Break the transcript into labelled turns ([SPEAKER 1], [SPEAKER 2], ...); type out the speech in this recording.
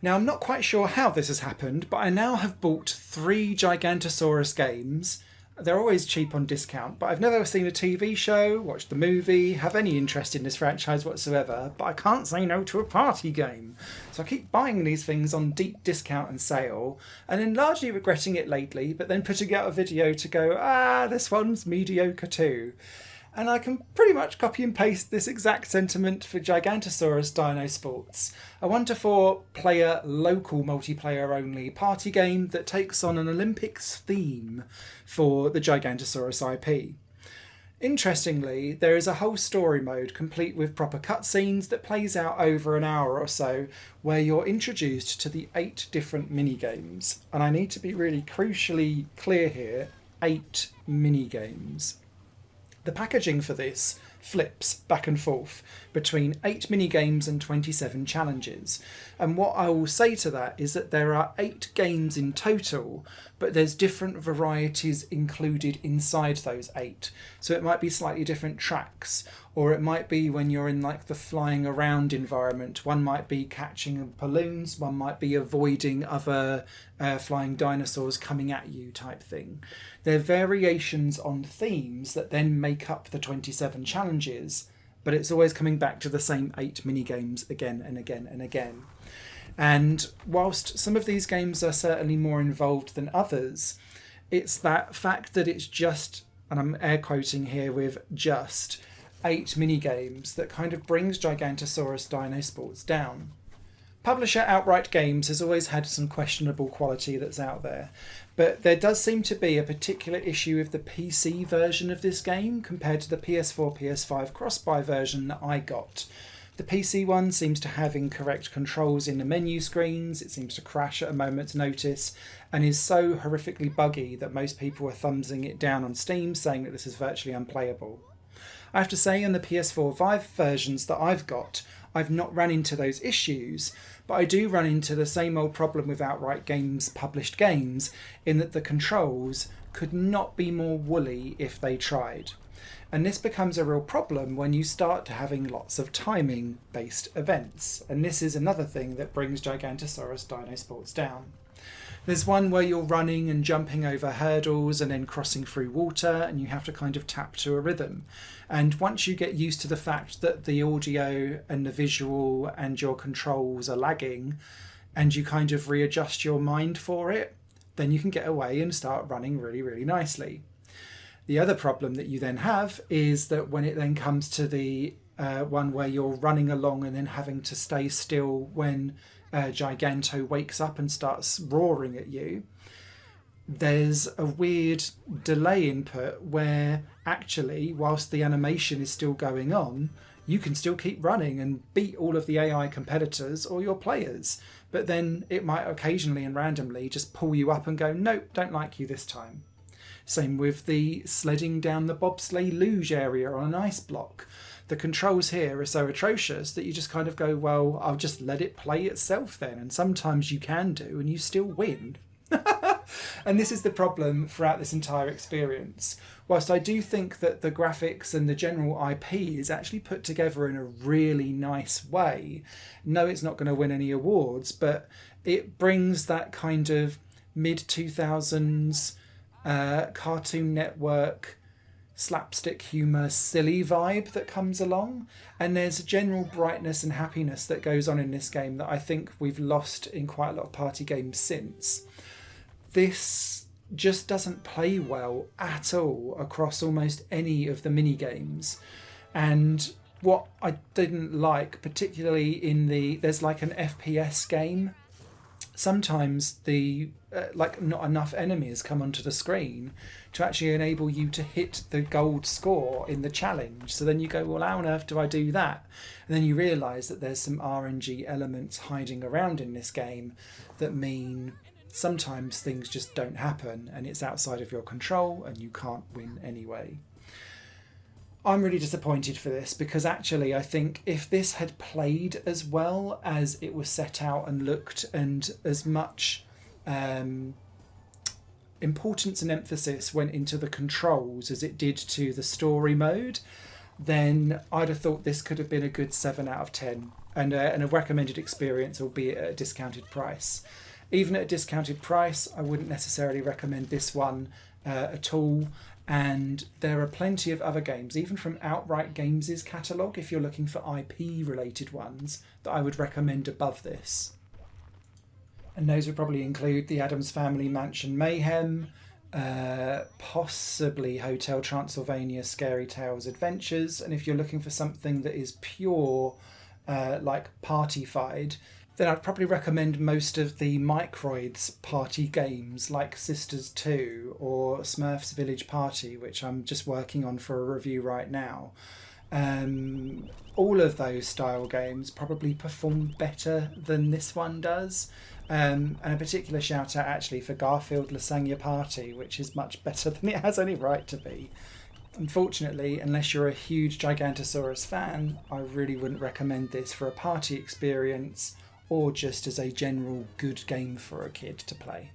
[SPEAKER 1] Now, I'm not quite sure how this has happened, but I now have bought 3 Gigantosaurus games. They're always cheap on discount, but I've never seen a TV show, watched the movie, have any interest in this franchise whatsoever, but I can't say no to a party game. So I keep buying these things on deep discount and sale, and then largely regretting it lately, but then putting out a video to go, this one's mediocre too. And I can pretty much copy and paste this exact sentiment for Gigantosaurus Dino Sports, a 1-to-4 player local multiplayer only party game that takes on an Olympics theme for the Gigantosaurus IP. Interestingly, there is a whole story mode complete with proper cutscenes that plays out over an hour or so, where you're introduced to the 8 different minigames. And I need to be really crucially clear here, 8 minigames. The packaging for this flips back and forth between 8 minigames and 27 challenges. And what I will say to that is that there are 8 games in total, but there's different varieties included inside those 8. So it might be slightly different tracks, or it might be when you're in like the flying around environment. One might be catching balloons, one might be avoiding other flying dinosaurs coming at you type thing. They're variations on themes that then make up the 27 challenges, but it's always coming back to the same 8 minigames again and again and again. And whilst some of these games are certainly more involved than others, it's that fact that it's just, and I'm air quoting here with just, 8 minigames that kind of brings Gigantosaurus Dino Sports down. Publisher Outright Games has always had some questionable quality that's out there, but there does seem to be a particular issue with the PC version of this game compared to the PS4, PS5 cross-buy version that I got. The PC one seems to have incorrect controls in the menu screens, it seems to crash at a moment's notice, and is so horrifically buggy that most people are thumbsing it down on Steam, saying that this is virtually unplayable. I have to say, on the PS4 Vive versions that I've got, I've not run into those issues, but I do run into the same old problem with Outright Games published games, in that the controls could not be more woolly if they tried. And this becomes a real problem when you start to having lots of timing based events, and this is another thing that brings Gigantosaurus Dino Sports down. There's one where you're running and jumping over hurdles and then crossing through water, and you have to kind of tap to a rhythm. And once you get used to the fact that the audio and the visual and your controls are lagging, and you kind of readjust your mind for it, then you can get away and start running really, really nicely. The other problem that you then have is that when it then comes to the one where you're running along and then having to stay still when Giganto wakes up and starts roaring at you, there's a weird delay input where actually, whilst the animation is still going on, you can still keep running and beat all of the AI competitors or your players. But then it might occasionally and randomly just pull you up and go, nope, don't like you this time. Same with the sledding down the bobsleigh luge area on an ice block. The controls here are so atrocious that you just kind of go, well, I'll just let it play itself then. And sometimes you can do, and you still win. And this is the problem throughout this entire experience. Whilst I do think that the graphics and the general IP is actually put together in a really nice way, no, it's not going to win any awards, but it brings that kind of mid-2000s Cartoon Network slapstick humour silly vibe that comes along, and there's a general brightness and happiness that goes on in this game that I think we've lost in quite a lot of party games since. This just doesn't play well at all across almost any of the mini games. And what I didn't like, particularly in there's like an FPS game, sometimes not enough enemies come onto the screen to actually enable you to hit the gold score in the challenge. So then you go, well, how on earth do I do that? And then you realise that there's some RNG elements hiding around in this game that mean sometimes things just don't happen and it's outside of your control and you can't win anyway. I'm really disappointed for this, because actually I think if this had played as well as it was set out and looked, and as much importance and emphasis went into the controls as it did to the story mode, then I'd have thought this could have been a good 7 out of 10. and a recommended experience, albeit at a discounted price. Even at a discounted price, I wouldn't necessarily recommend this one at all. And there are plenty of other games, even from Outright Games' catalogue, if you're looking for IP-related ones, that I would recommend above this. And those would probably include the Addams Family Mansion Mayhem, possibly Hotel Transylvania Scary Tales Adventures. And if you're looking for something that is pure, like party-fied, then I'd probably recommend most of the Microids party games like Sisters 2 or Smurfs Village Party, which I'm just working on for a review right now. All of those style games probably perform better than this one does. And a particular shout out actually for Garfield Lasagna Party, which is much better than it has any right to be. Unfortunately, unless you're a huge Gigantosaurus fan, I really wouldn't recommend this for a party experience or just as a general good game for a kid to play.